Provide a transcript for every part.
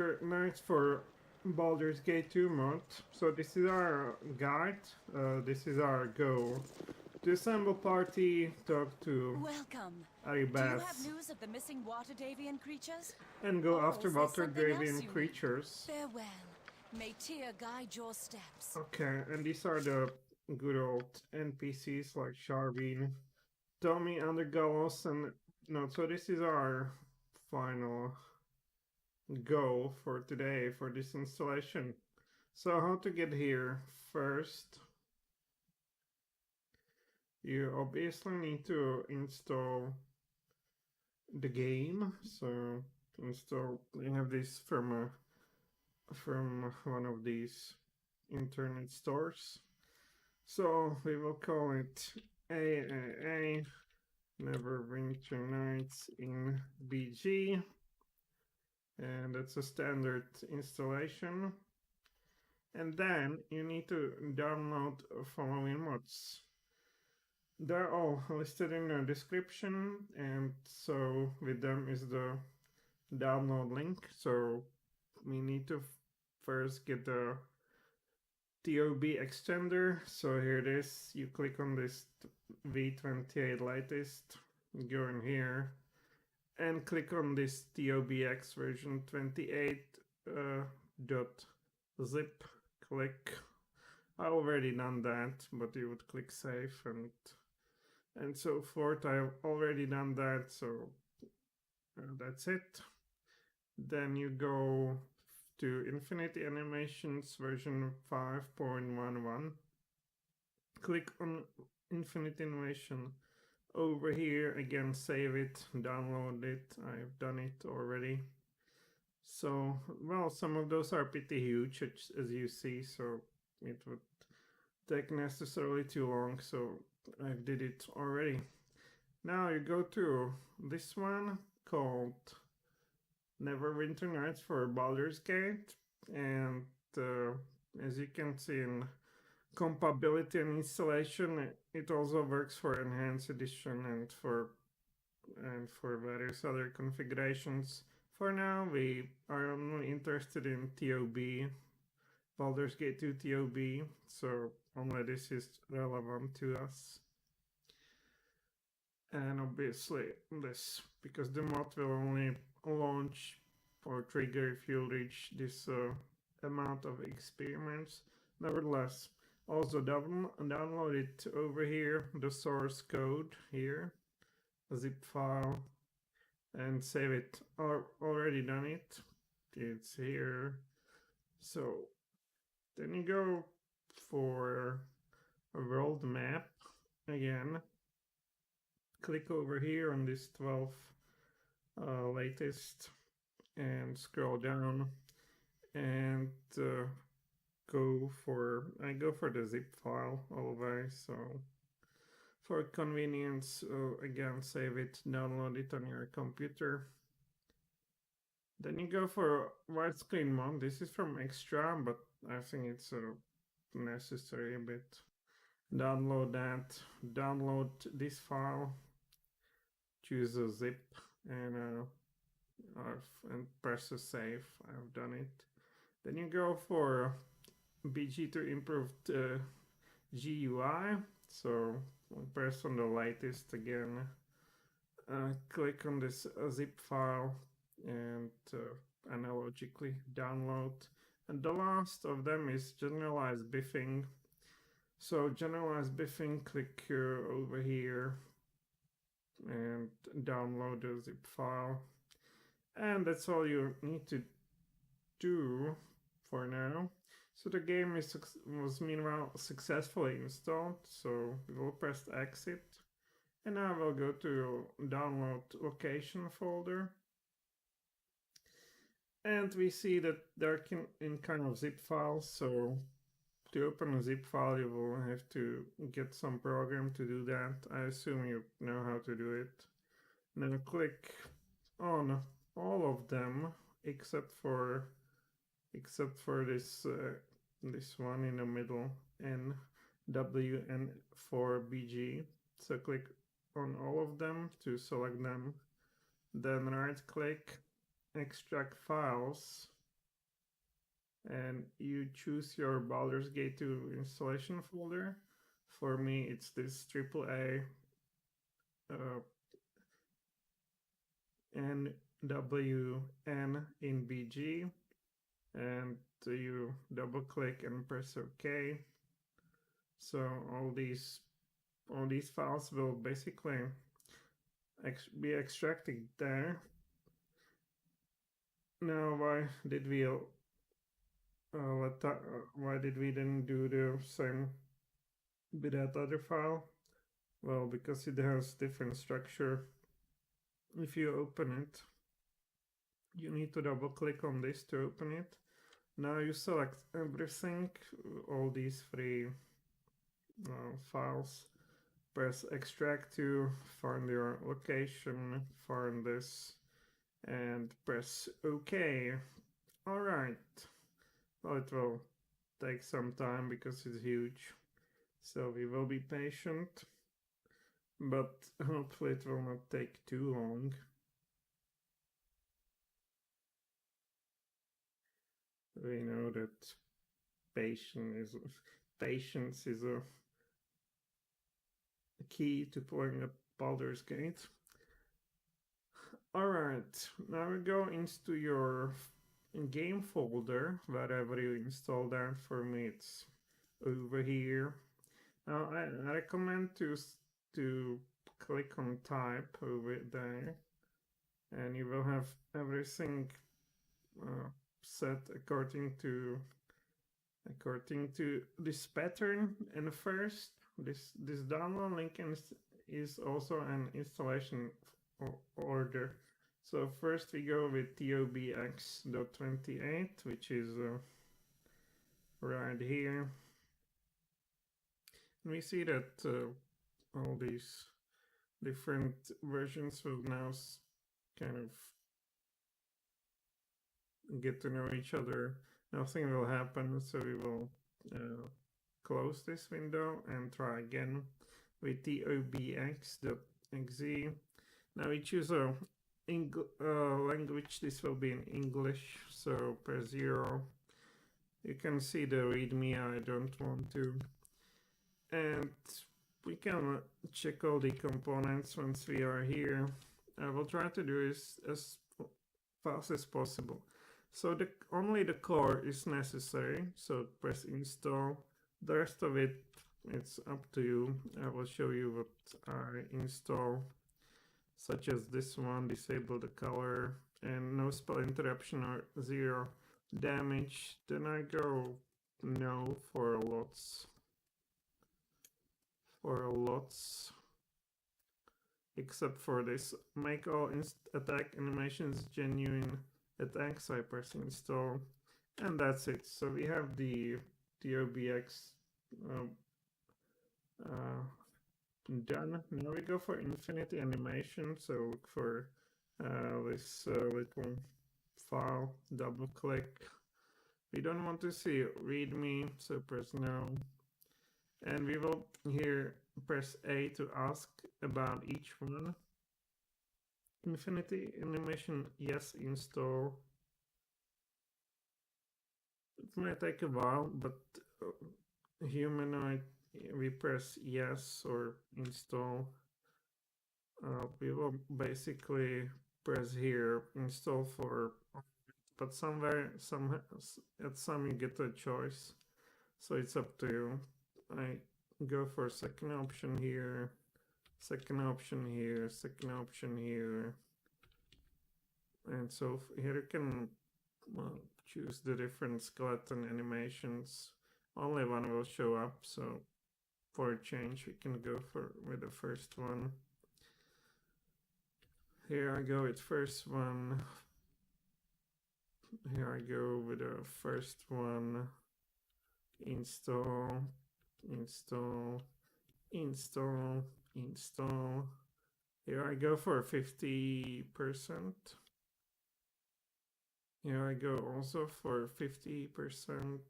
Nice for Baldur's Gate 2 mod. So this is our guide. This is our goal. To assemble party, talk to Welcome. Do you have Aribeth, news of the missing water Davian creatures? and go Or after is there water something else Dravian you need? creatures. Farewell. May Tyr guide your steps. Okay, and these are the good old NPCs like Sharveen, Tommy, Undergallos, and no. So this is our final goal for today for this installation. So how to get here? First, you obviously need to install the game. So install. You have this from one of these internet stores. So we will call it AAA Neverwinter Nights in BG, and that's a standard installation. And then you need to download following mods. They're all listed in the description, and so with them is the download link. So we need to first get the TOB extender. So here it is. You click on this V28 latest, go in here, and click on this TOBX version 28 .zip. Click. I already done that, but you would click save and so forth. I've already done that, so that's it. Then you go to InfinityAnimations version 5.11. Click on InfinityAnimation over here again, save it, download it. I've done it already. So, well, some of those are pretty huge, as you see, so it would take necessarily too long, so I did it already. Now you go to this one called Neverwinter Nights for Baldur's Gate, and as you can see in compatibility and installation, it also works for Enhanced Edition and for various other configurations. For now, we are only interested in TOB, Baldur's Gate 2 TOB, so only this is relevant to us. And obviously this, because the mod will only launch or trigger if you reach this amount of experiments. Nevertheless, also download it over here, the source code here, a zip file, and save it. Already done it. It's here. So then you go for a world map again. Click over here on this 12 latest and scroll down and go for the zip file always. So for convenience, again, save it, download it on your computer. Then you go for widescreen mode. This is from Extra, but I think it's necessary a bit. Download that, download this file, choose a zip, and press a save. I've done it. Then you go for BG to improved GUI. So press on the latest again. Click on this zip file and analogically download. And the last of them is Generalized Biffing. So Generalized Biffing, click over here and download the zip file. And that's all you need to do for now. So the game was meanwhile successfully installed. So we will press exit. And now we'll go to download location folder. And we see that they're in kind of zip files. So to open a zip file, you will have to get some program to do that. I assume you know how to do it. Now click on all of them except for this this one in the middle, NWNForBG. So click on all of them to select them. Then right click, extract files, and you choose your Baldur's Gate 2 installation folder. For me, it's this AAA NWNForBG, and you double click and press OK. So all these files will basically be extracted there. Now, why did we didn't do the same with that other file? Well, because it has different structure. If you open it, you need to double click on this to open it. Now you select everything, all these three files. Press extract to find your location, find this, and press OK. Alright. Well, it will take some time because it's huge. So we will be patient. But hopefully it will not take too long. We know that patience is a key to playing a Baldur's Gate. Alright, now we go into your game folder, wherever you install that. For me it's over here. Now I recommend to click on type over there, and you will have everything set according to this pattern. And first, this download link is also an installation order. So first we go with TobEX.28, which is right here. And we see that all these different versions will now kind of get to know each other. Nothing will happen, so we will close this window and try again with TobEX.exe. Now we choose a language. This will be in English, so press 0. You can see the readme. I don't want to. And we can check all the components once we are here. I will try to do this as fast as possible. So only the core is necessary, so press install. The rest of it, it's up to you. I will show you what I install, such as this one: disable the color and no spell interruption or 0 damage. Then I go no for lots. Except for this: make all attack animations genuine attacks. I press install, and that's it. So we have the TobEX done. Now we go for InfinityAnimations. So look for this little file, double click. We don't want to see readme, so press no. And we will here press A to ask about each one. InfinityAnimation, yes, install. It might take a while, but humanoid, we press yes or install. We will basically press here install for, but at some you get a choice, so it's up to you. I go for second option here, second option here, second option here, and so here you can choose the different skeleton animations. Only one will show up, so for a change we can go with the first one. Here I go with first one. Here I go with the first one. Install, install, install, install. Here I go for 50%. Here I go also for 50%.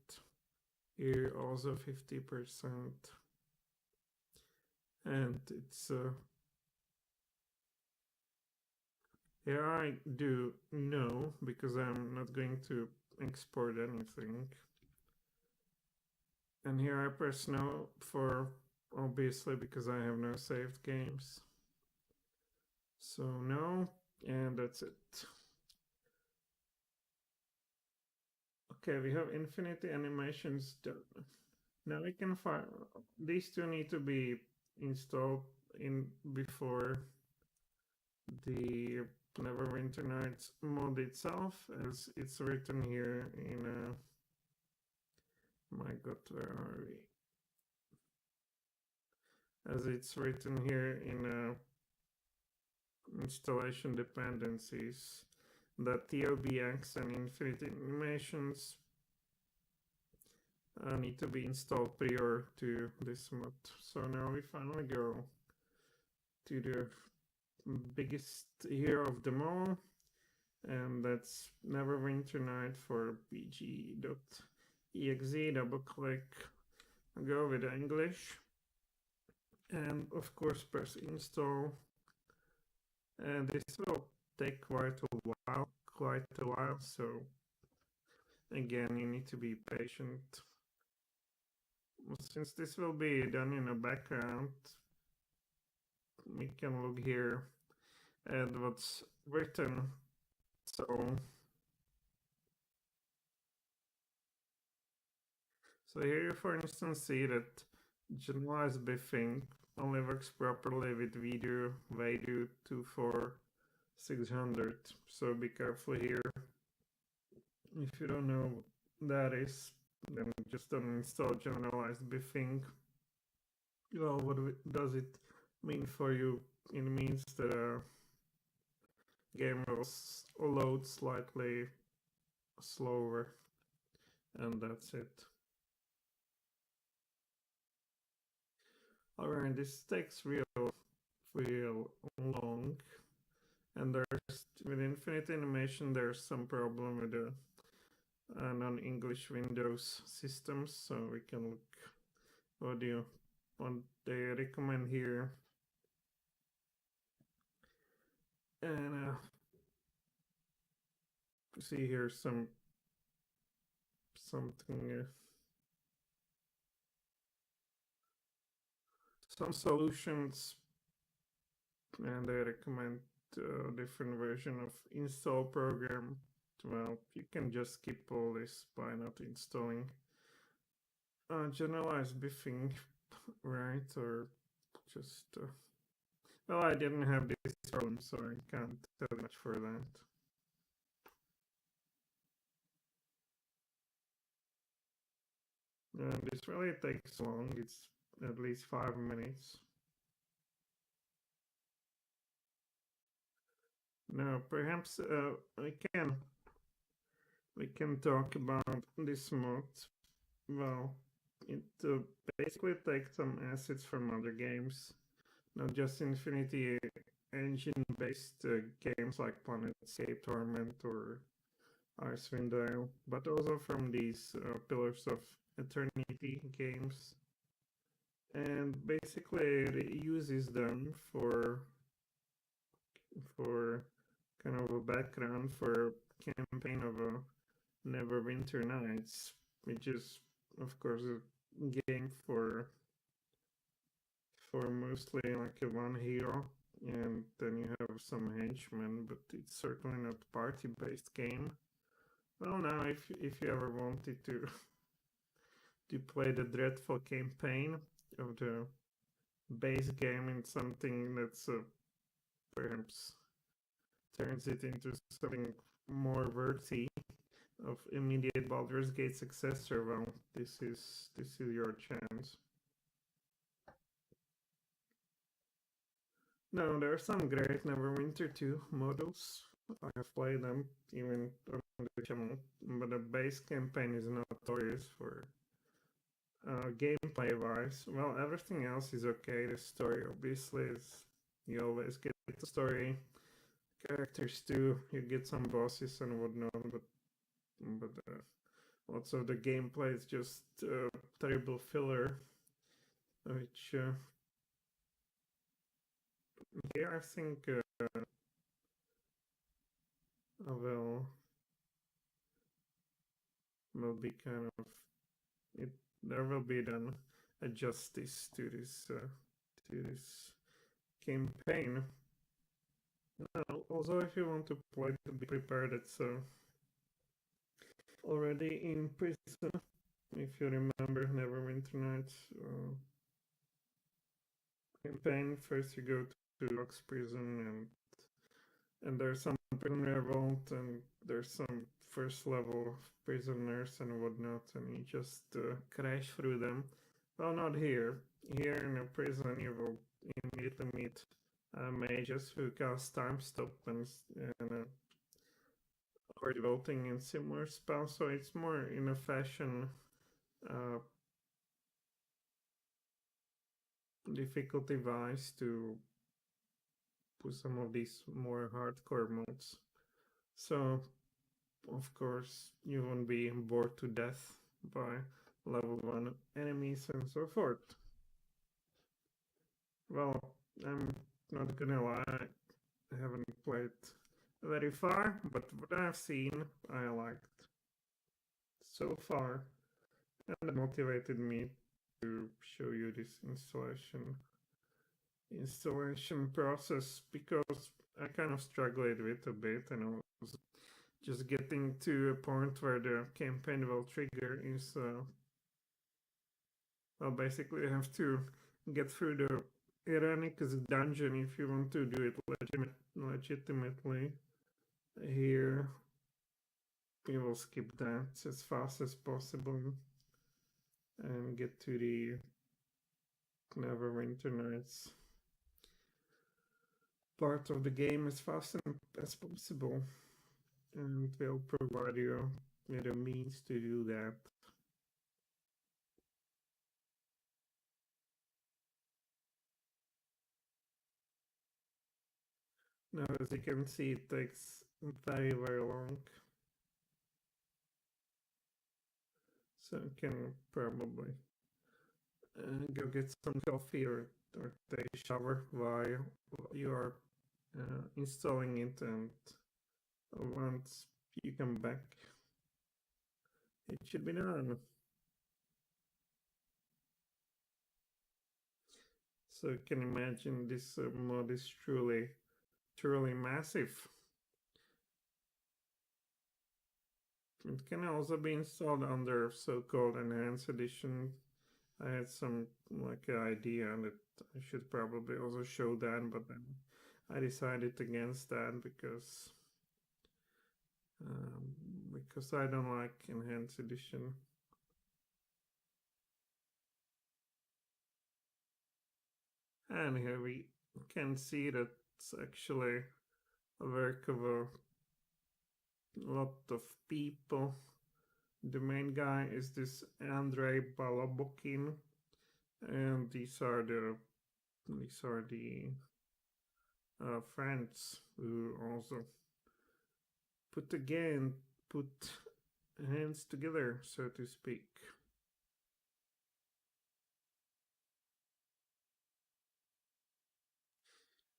Here also 50%. And it's here I do no, because I'm not going to export anything. And here I press no for, obviously, because I have no saved games. So no, and that's it. Okay, we have InfinityAnimations done. Now we can find, these two need to be installed in before the Neverwinter Nights mod itself, as it's written here in my god, where are we? As it's written here in installation dependencies, that TobEX and InfinityAnimations need to be installed prior to this mod. So now we finally go to the biggest hero of them all, and that's Neverwinter Night for BG.exe. Double click, go with English, and of course press install. And this will take quite a while, so again, you need to be patient. Since this will be done in the background, we can look here at what's written. So here you, for instance, see that Generalized Biffing only works properly with video 24600. So be careful here. If you don't know what that is, then just uninstall Generalized Biffing. Well, what does it mean for you? It means that a game will load slightly slower, and that's it. Alright, this takes real long, and there's, with InfinityAnimations, there's some problem with the non-English Windows systems, so we can look what they recommend here. And see here something some solutions, and they recommend a different version of install program. Well, you can just skip all this by not installing Generalized Biffing, right? Or just well, I didn't have this problem, so I can't tell you much for that. And this really takes long. It's at least 5 minutes. Now, perhaps we can talk about this mod. Well, it basically takes some assets from other games, not just Infinity engine-based games like Planetscape, Torment, or Icewind Dale, but also from these Pillars of Eternity games. And basically it uses them for kind of a background for a campaign of a Neverwinter Nights, which is of course a game for mostly like a one hero, and then you have some henchmen, but it's certainly not a party-based game. Well, now if you ever wanted to play the dreadful campaign of the base game in something that's perhaps turns it into something more worthy of immediate Baldur's Gate successor, well, this is your chance. No, there are some great Neverwinter 2 models. I have played them even on the channel, but the base campaign is notorious for gameplay wise. Well, everything else is okay. The story obviously is, you always get the story, characters too, you get some bosses and whatnot, but lots of the gameplay is just terrible filler, which here I think well, will be kind of it. There will be then a justice to this campaign. Also, if you want to play, to be prepared, it's already in prison. If you remember Neverwinter Nights campaign, first you go to Box prison, and there's some prisoner vault, and there's some first level prisoners and whatnot, and you just crash through them. Well, not here. Here in a prison, you will immediately meet mages who cast time stop and are devoting in similar spells, so it's more in a fashion difficulty wise to put some of these more hardcore modes. So of course you won't be bored to death by level 1 enemies and so forth. Well, I'm not gonna lie, I haven't played very far, but what I've seen I liked so far, and it motivated me to show you this installation process, because I kind of struggled with a bit, and I was just getting to a point where the campaign will trigger is well, basically you have to get through the Ironicus dungeon if you want to do it legitimately. Here we will skip that as fast as possible and get to the Neverwinter Nights part of the game as fast as possible, and we'll provide you with a means to do that. Now, as you can see, it takes very, very long. So you can probably go get some coffee or take a shower while you are installing it, and once you come back, it should be done. So you can imagine this mod is truly massive. It can also be installed under so-called enhanced edition. I had some idea that I should probably also show that, but then I decided against that because I don't like enhanced edition. And here we can see that it's actually a work of a lot of people. The main guy is this Andrei Balabokin, and these are the friends who also put hands together, so to speak.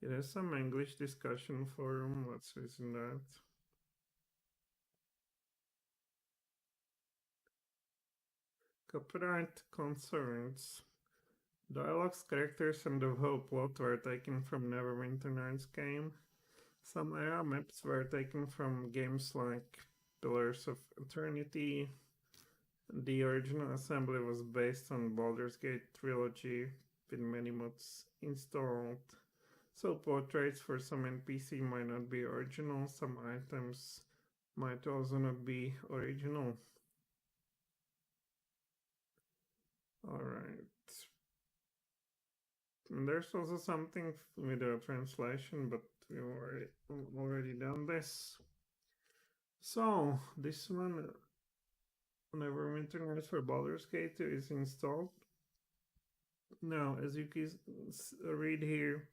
There's some English discussion forum. Let's listen to that. Copyright concerns. Dialogues, characters, and the whole plot were taken from Neverwinter Nights game. Some era maps were taken from games like Pillars of Eternity. The original assembly was based on Baldur's Gate trilogy with many mods installed. So portraits for some NPC might not be original, some items might also not be original. Alright. And there's also something with a translation, but we've already done this. So this one, Neverwinter Nights for Baldur's Gate 2 is installed. Now, as you can read here,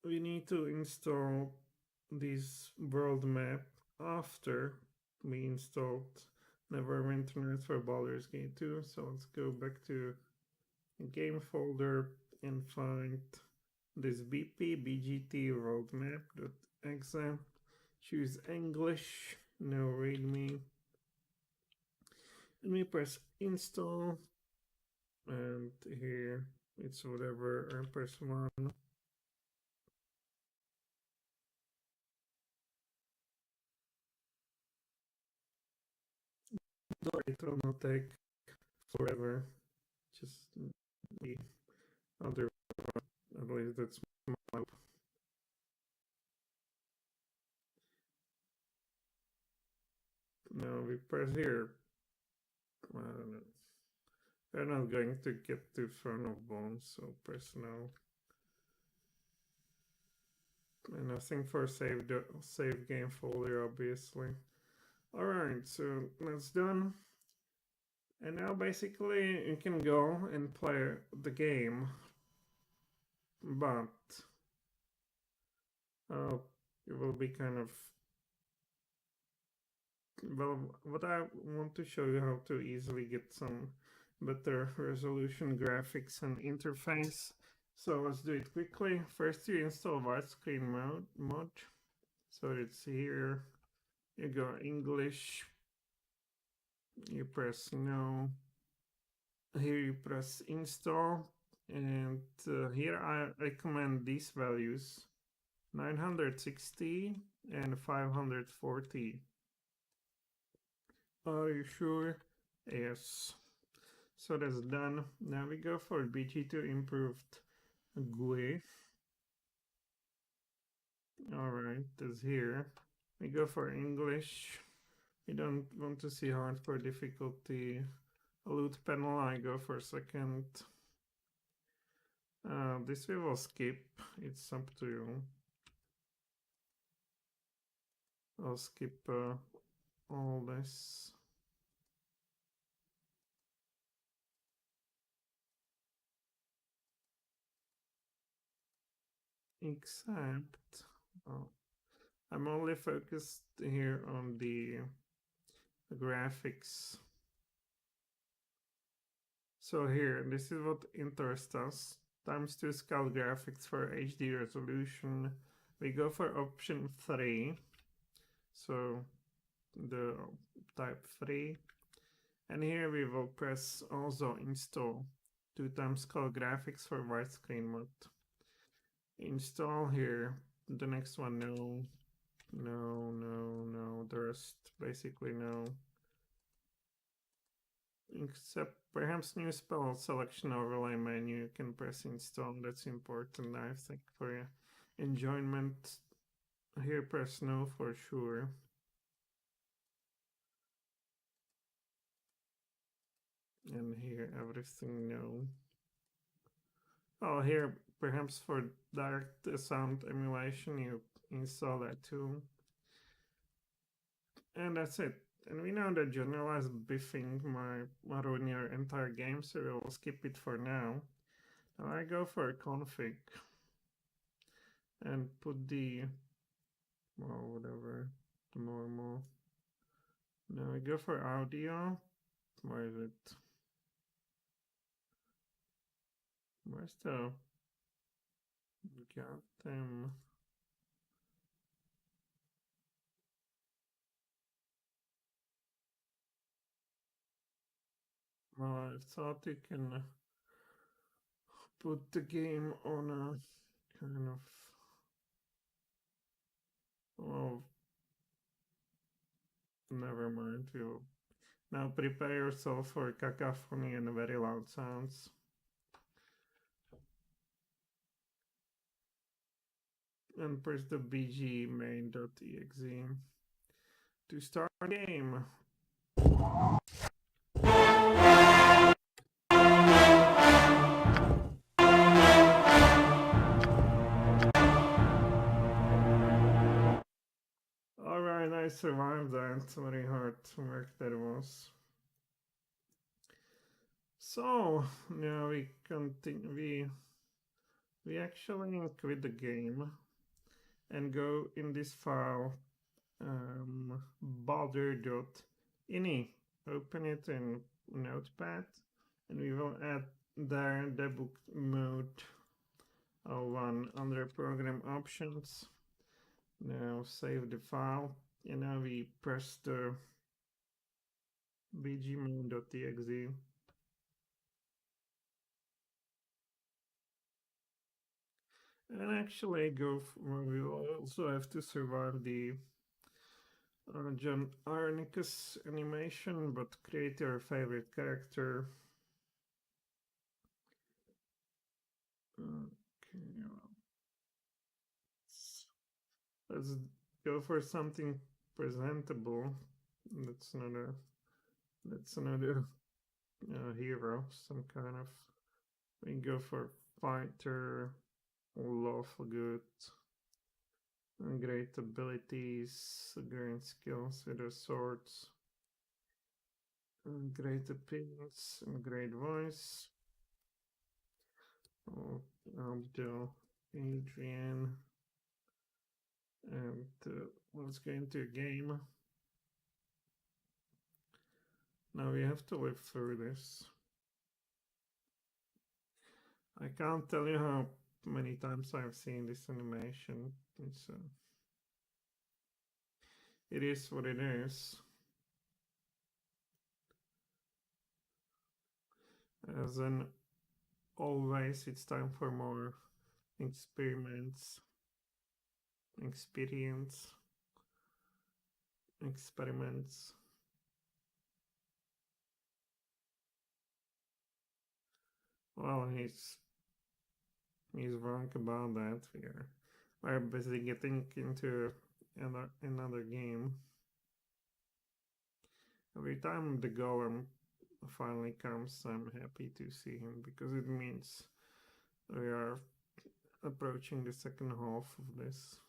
we need to install this world map after we installed Neverwinter Nights for Baldur's Gate 2. So let's go back to the game folder and find this BP-BGT-Worldmap.exe. Choose English. no readme, and we press install, and here it's whatever I press 1. It will not take forever, just the other, at least that's my hope. Now we press here. I don't know. We're not going to get to front of bones, so press no. And nothing for save game folder, obviously. Alright, so that's done. And now basically you can go and play the game. But it will be kind of, well, what I want to show you how to easily get some better resolution graphics and interface. So let's do it quickly. First you install Widescreen mode. So it's here. You go English. You press no. Here you press install. And here I recommend these values. 960 and 540. Are you sure? Yes. So that's done. Now we go for BG2 improved GUI. Alright, that's here. We go for English. We don't want to see hardcore difficulty. Loot panel, I go for second. This we will skip. It's up to you. I'll skip all this. Except, I'm only focused here on the graphics. So here, this is what interests us. ×2 scale graphics for HD resolution. We go for option 3. So the type 3. And here we will press also install 2x scale graphics for widescreen mode. Install here. The next one, no. The rest basically no. Except perhaps new spell selection overlay menu, you can press install. That's important, I think, for your enjoyment. Here press no for sure. And here everything no. Oh, here perhaps for direct sound emulation you install that too. And that's it. And we know that generalized biffing might ruin your entire game, so we'll skip it for now. Now I go for a config and put the, well, whatever, normal. Now I go for audio. Where is it? Where's the goddamn? Well, I thought you can put the game on a kind of, well, never mind. We'll now prepare yourself for cacophony and very loud sounds. And press the bg main.exe to start the game. Alright, I survived that. Very hard work that was. So now we continue. We actually quit the game and go in this file, baldur.ini. Open it in Notepad, and we will add there Debug Mode 1 under Program Options. Now save the file. And now we press the bgmode.exe. And actually we will also have to survive the John Arnicus animation, but create your favorite character. Okay, well, let's go for something presentable. That's another hero, some kind of. We go for fighter, lawful good, great abilities, great skills with the swords, great appearance, and great voice. Abdul, Adrian, and let's go into a game. Now we have to live through this. I can't tell you how many times I've seen this animation. It is what it is. As in always, it's time for more experiments. Well, he's wrong about that. We're busy getting into another game. Every time the golem finally comes, I'm happy to see him because it means we are approaching the second half of this.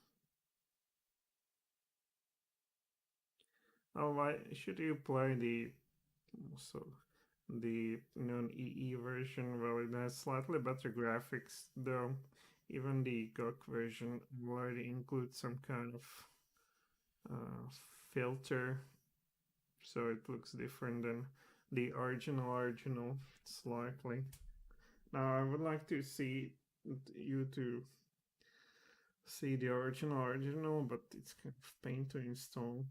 Oh, why should you play the non-EE version? Well, it has slightly better graphics, though. Even the GOG version already includes some kind of filter, so it looks different than the original slightly. Now I would like to see you to see the original, but it's kind of pain to install.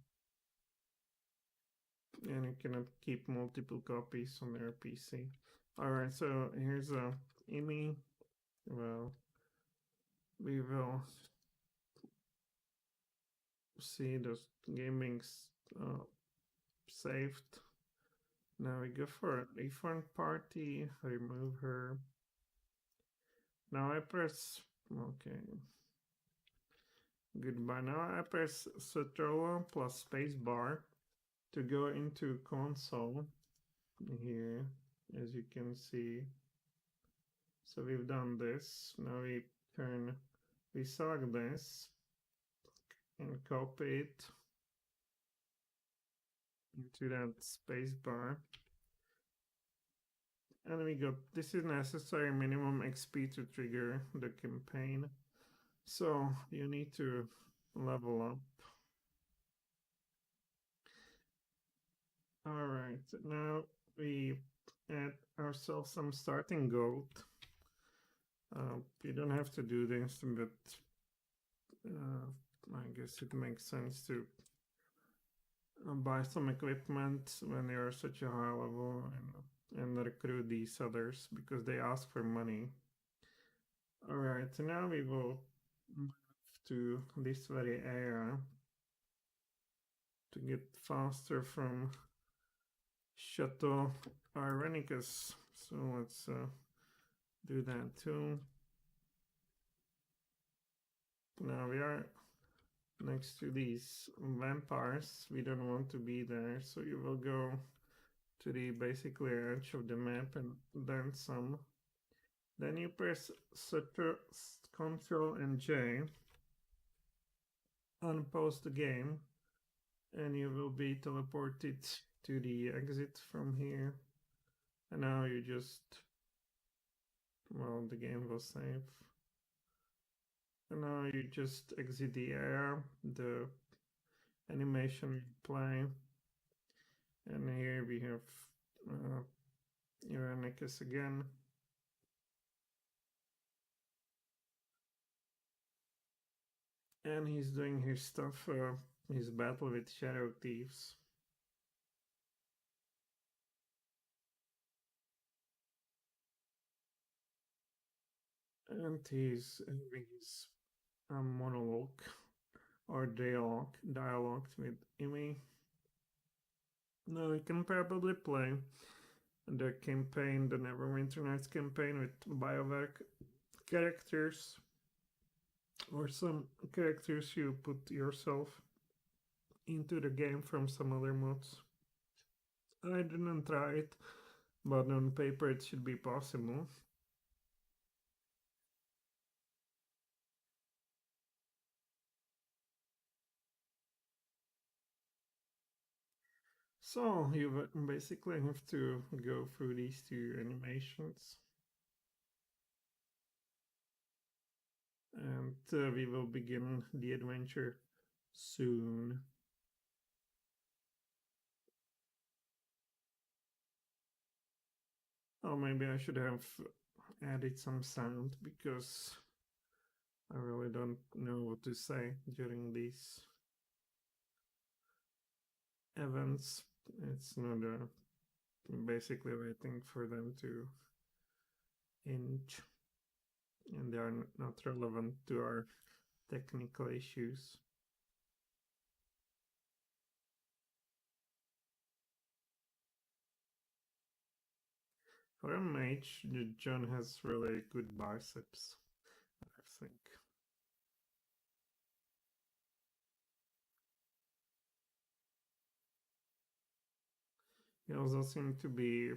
And you cannot keep multiple copies on their PC. Alright, so here's a INI. Well, we will see the gaming's saved. Now we go for a different party, remove her. Now I press, okay. Goodbye. Now I press Ctrl plus Spacebar to go into console here, as you can see. So we've done this. Now we select this and copy it into that spacebar. And we got, this is necessary minimum XP to trigger the campaign. So you need to level up. Alright, now we add ourselves some starting gold. You don't have to do this, but I guess it makes sense to buy some equipment when you're such a high level and recruit these others because they ask for money. Alright, so now we will move to this very area to get faster from Chateau Irenicus. So let's do that too. Now we are next to these vampires. We don't want to be there, so you will go to the basically edge of the map and then some. Then you press Ctrl and J, unpause the game, and you will be teleported to the exit from here. And now you just, well, the game will save. And now you just exit the area, the animation will play. And here we have Irenicus again. And he's doing his stuff. his battle with Shadow Thieves. And he's having his monologue or dialogue with Imi. Now we can probably play the campaign, the Neverwinter Nights campaign with BioWare characters or some characters you put yourself into the game from some other mods. I didn't try it, but on paper it should be possible. So you basically have to go through these two animations. And we will begin the adventure soon. Oh, maybe I should have added some sound because I really don't know what to say during these events. It's not basically waiting for them to end, and they are not relevant to our technical issues. For a mage, John has really good biceps, I think. He also seemed to be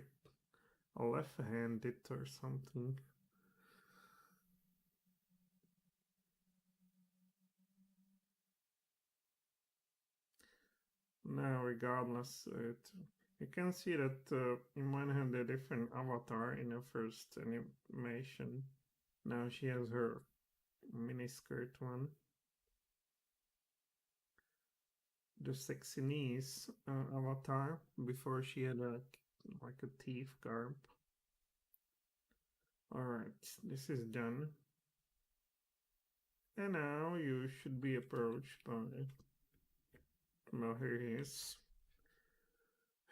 left-handed or something. Now, regardless, you can see that Iman had a different avatar in the first animation. Now she has her miniskirt one. The sexy knees avatar. Before she had like a thief garb. Alright, this is done. And now you should be approached by... Well, here he is.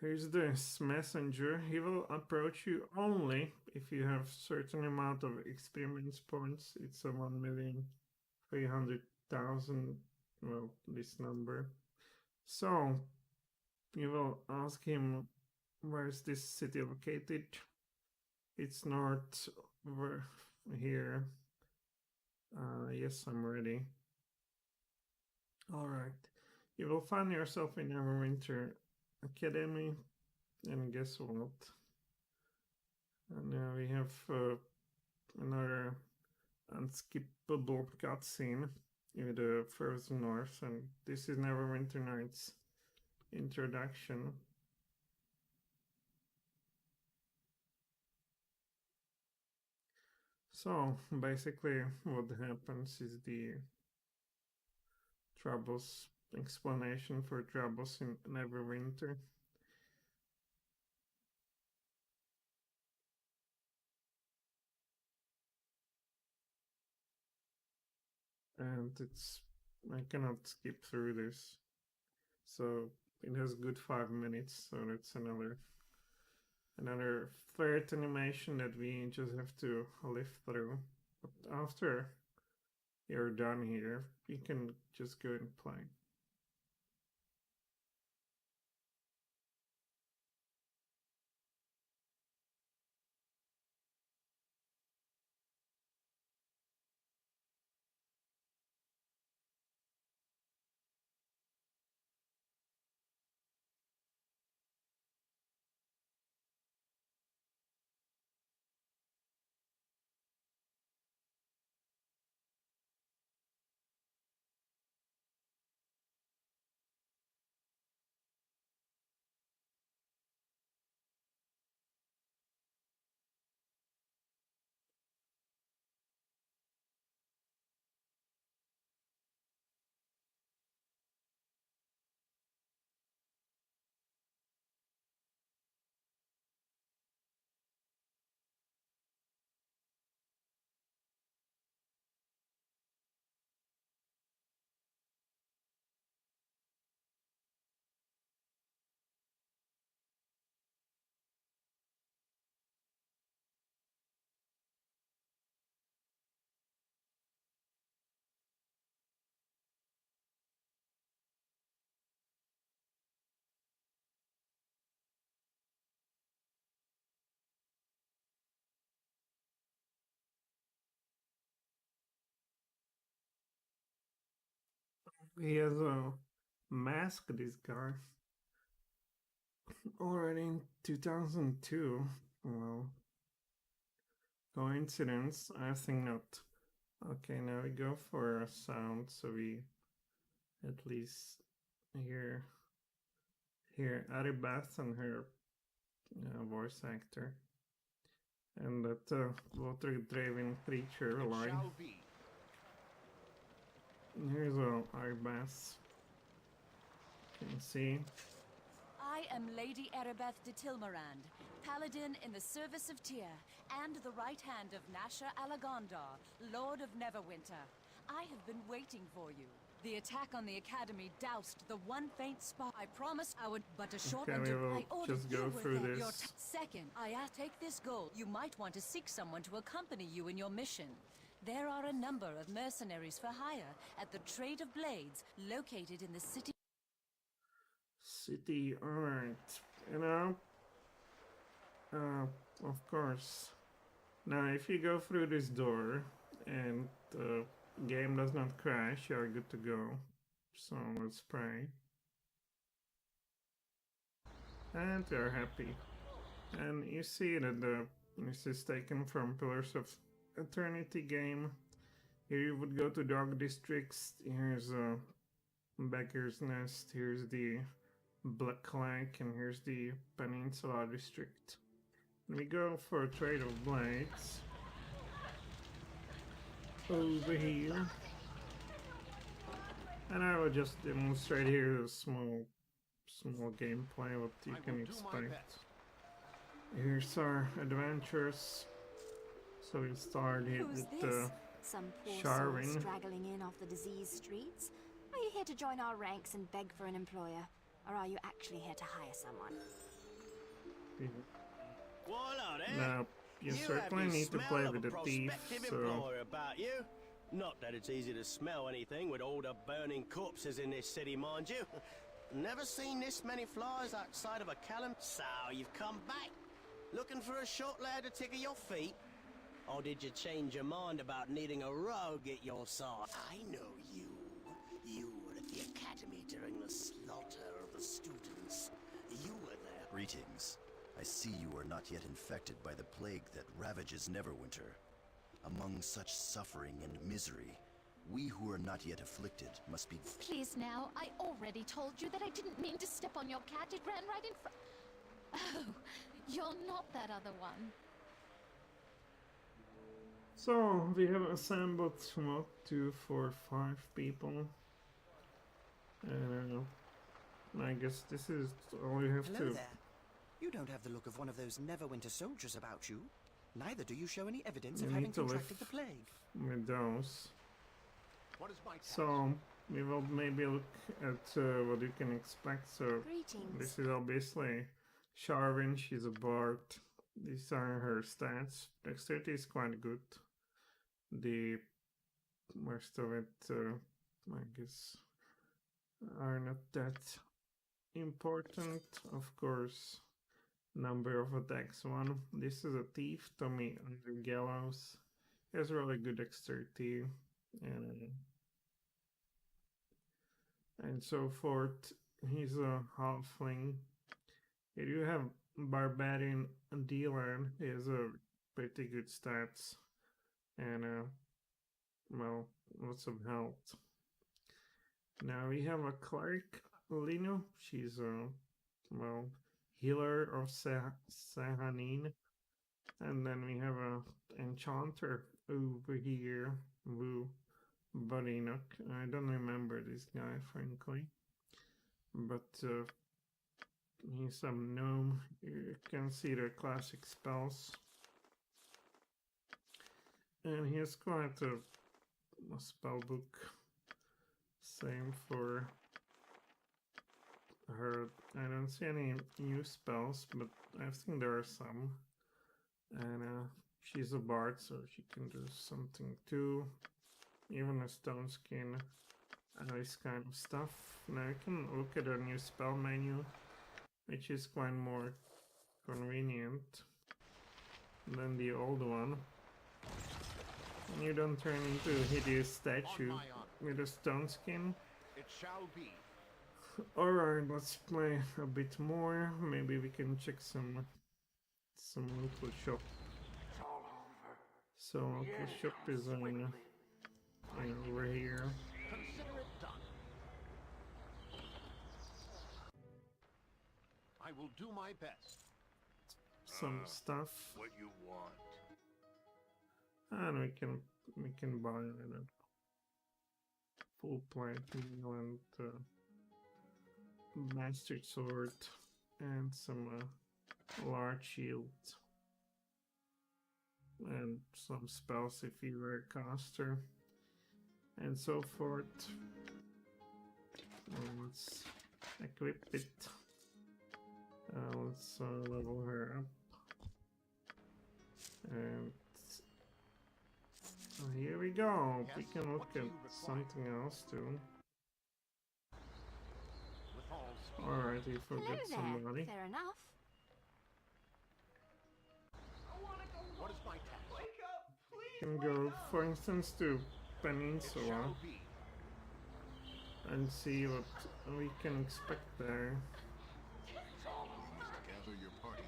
Here's this messenger. He will approach you only if you have certain amount of experience points. It's a 1,300,000, well, this number. So, you will ask him, where is this city located? It's north over here. Yes, I'm ready. Alright. You will find yourself in Neverwinter Academy, and guess what? And now we have another unskippable cutscene with the Frozen North, and this is Neverwinter Nights introduction. So basically what happens is the troubles explanation for troubles in Neverwinter. And I cannot skip through this. So it has good 5 minutes, so that's another third animation that we just have to live through. But after you're done here, you can just go and play. He has a mask, this guy. Already in 2002. Well, coincidence? I think not. Okay, now we go for a sound, so we at least hear Aribeth and her voice actor. And that water-driven creature line. Here's Aribeth. You can see. I am Lady Aribeth de Tilmarand, paladin in the service of Tyr, and the right hand of Nasha Alagondar, Lord of Neverwinter. I have been waiting for you. The attack on the Academy doused the one faint spot. I promised I would, but a short Okay, we will I ordered just go you with through it. this. Second, I take this gold. You might want to seek someone to accompany you in your mission. There are a number of mercenaries for hire at the Trade of Blades, located in the city. Alright, you know, of course. Now, if you go through this door and the game does not crash, you're good to go. So let's pray. And we're happy. And you see that this is taken from Pillars of Eternity game. Here you would go to Dark Districts. Here's a Beggar's Nest. Here's the Black Lake, and here's the Peninsula District. And we go for a Trade of Blades. Over here. And I will just demonstrate here a small gameplay, what you can expect. Here's our adventures. So we started with some poor Sharwin. soul straggling in off the diseased streets. Are you here to join our ranks and beg for an employer? Or are you actually here to hire someone? Now, you certainly need to play with the thief, so... About you. Not that it's easy to smell anything with all the burning corpses in this city, mind you. Never seen this many flies outside of a Callum. So, you've come back, looking for a short lad to tickle your feet? Or did you change your mind about needing a rogue at your side? I know you. You were at the Academy during the slaughter of the students. You were there. Greetings. I see you are not yet infected by the plague that ravages Neverwinter. Among such suffering and misery, we who are not yet afflicted must be... Please now, I already told you that I didn't mean to step on your cat. It ran right in front... Oh, you're not that other one. So, we have assembled, what, 2, 4, 5 people. And I guess this is all you have Hello to... there. You don't have the look of one of those Neverwinter soldiers about you. Neither do you show any evidence of You having need to contracted live the plague. with those. What is my task? So, we will maybe look at what you can expect. So, Greetings. this is obviously Sharwin, she's a bard. These are her stats. Dexterity is quite good. The rest of it, I guess, are not that important. Of course, number of attacks 1. This is a thief, Tommy under gallows. He has really good dexterity and so forth. He's a halfling. Here you have barbarian dealer. He has a pretty good stats and well, lots of health. Now we have a cleric, Lino. She's a well, healer of Sahanin. And then we have a enchanter over here, Wu Barinok. I don't remember this guy, frankly. But he's some gnome. You can see the classic spells. And he has quite a spell book. Same for her. I don't see any new spells, but I think there are some. And she's a bard, so she can do something too. Even a stone skin and this kind of stuff. Now you can look at her new spell menu, which is quite more convenient than the old one. And you don't turn into a hideous statue with a stone skin. shall be. Alright, let's play a bit more. Maybe we can check some local shop. It's all over. So local shop is in over here. Consider it done. I will do my best. Some stuff. What you want? And we can buy, I don't know, full plate meal and mastered sword and some large shield and some spells if you were a caster and so forth. Let's equip it. Let's level her up. And here we go. We can look at something else too. With all speed. Alright, we Hello forgot there. somebody. Fair enough. What is my task? Can go, for instance, to It Peninsula shall be. and see what we can expect there. Gather your party.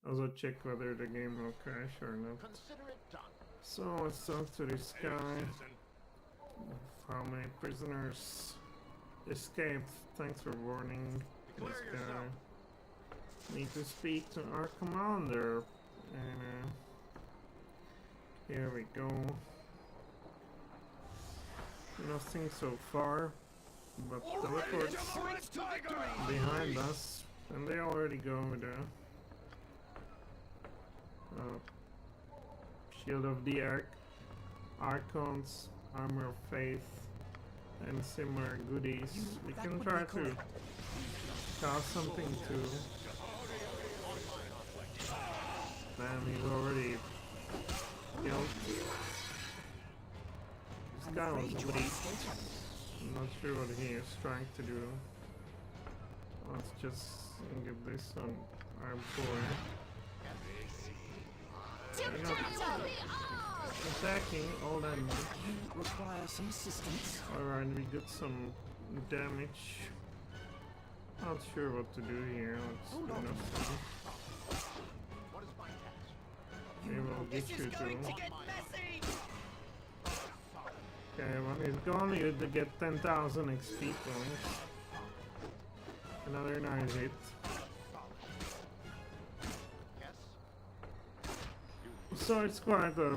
Also check whether the game will crash or not. Consider it done. So let's talk to this guy. How many prisoners escaped? Thanks for warning this guy. Need to speak to our commander. And here we go. Nothing so far, but teleports behind us, and they already go with the Shield of the Archons, Armor of Faith, and similar goodies. We can try to cast something too. Man, he's already killed. This guy was weak. I'm not sure what he is trying to do. Let's just get this on our boy. Attacking all that much. Require some assistance. Alright, we got some damage. Not sure what to do here. Let's do nothing. What is my task? We will get you to. Okay, when he's gone, you get 10,000 XP points. Another nice hit. So it's quite a...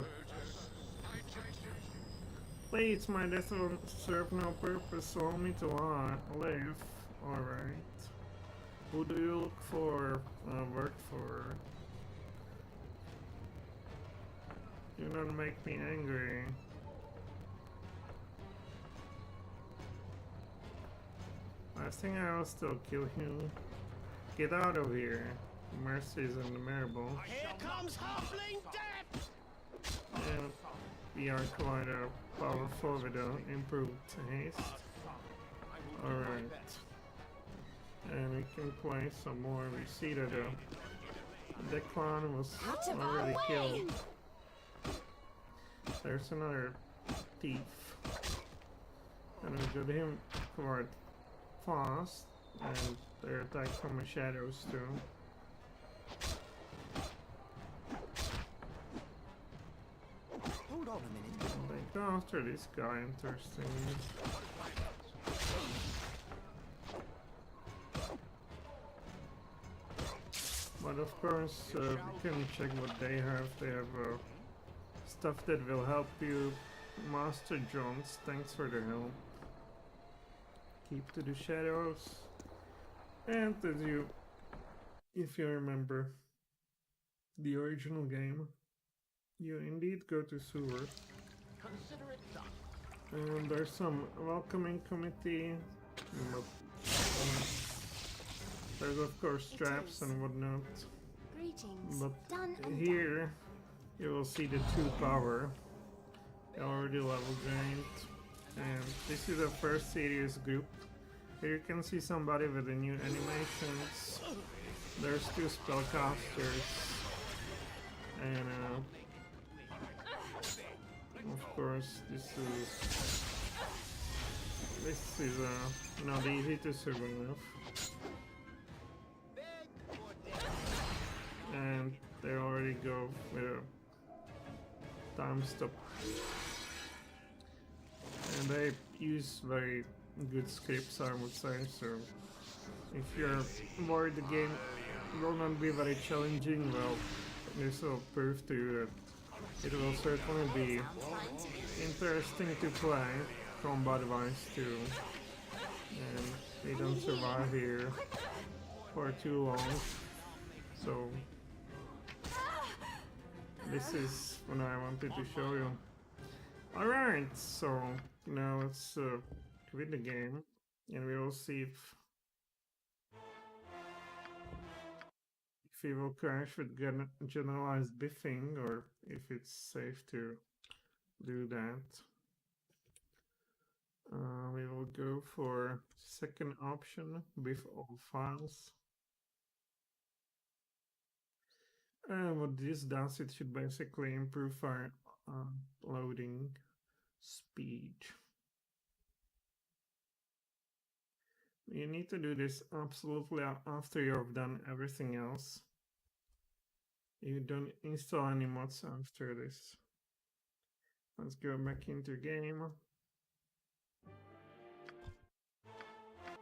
Please, my death will serve no purpose, allow me to live. Alright. Who do you look for, work for? You don't make me angry. I think I will still kill you. Get out of here. Mercy is unbearable. Here comes Halfling Death! And we are quite powerful with improved haste. Alright. And we can play some more. We see that the clan was already killed. There's another thief. And we got him quite fast. And they're attacked from the shadows too. Hold on a minute. They go after this guy, interesting. But of course, we can check what they have. They have stuff that will help you. Master Jones, thanks for the help. Keep to the shadows. And as you, if you remember the original game, you indeed go to sewer. Consider it done. And there's some welcoming committee. But, there's of course traps and whatnot. Greetings. But Done and here you will see the 2 power. Already level gained. And this is the first serious group. Here you can see somebody with the new animations. There's 2 spellcasters. And of course, this is not easy to survive. And they already go with a time stop. And they use very good scripts, I would say, so if you're worried the game will not be very challenging, well, this will prove to you that it will certainly be interesting to play combat-wise too. And we don't survive here for too long, so this is what I wanted to show you. Alright, so now let's quit the game and we will see if we will crash with generalized biffing or if it's safe to do that. We will go for second option, biff all files. And what this does, it should basically improve our loading speed. You need to do this absolutely after you've done everything else. You don't install any mods after this. Let's go back into game.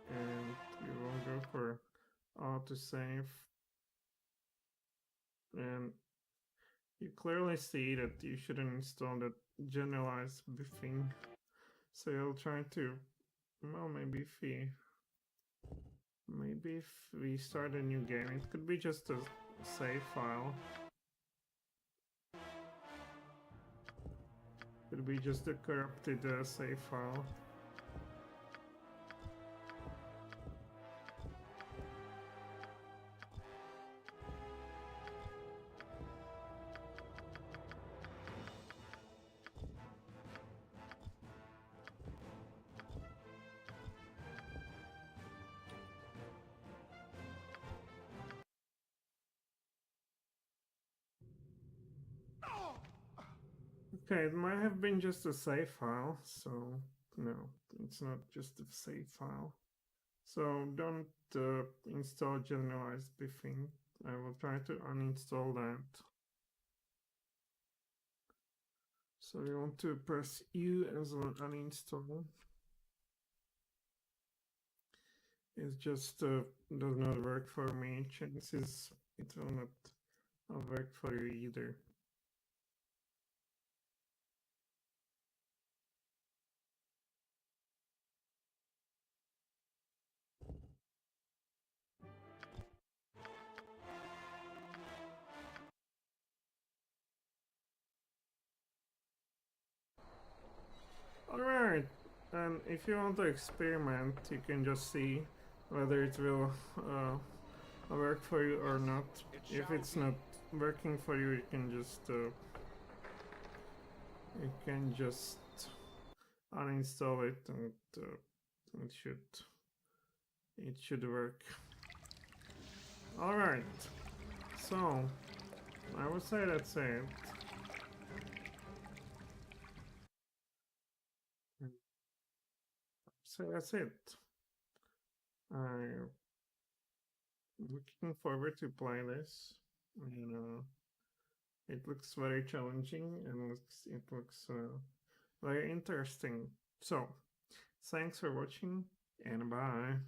And we will go for autosave. And you clearly see that you shouldn't install that generalized biffing. So you'll try to, well, maybe if we start a new game, it could be just a save file. Could be just a corrupted save file. Okay, it might have been just a save file, so no, it's not just a save file. So don't install generalized biffing. I will try to uninstall that. So you want to press U as an uninstall. It just does not work for me. Chances it will not work for you either. Alright, and if you want to experiment, you can just see whether it will work for you or not. If it's not working for you, you can just uninstall it, and it should work. Alright, so I would say that's it. So that's it. I'm looking forward to play this. It looks very challenging and it looks very interesting. So, thanks for watching and bye.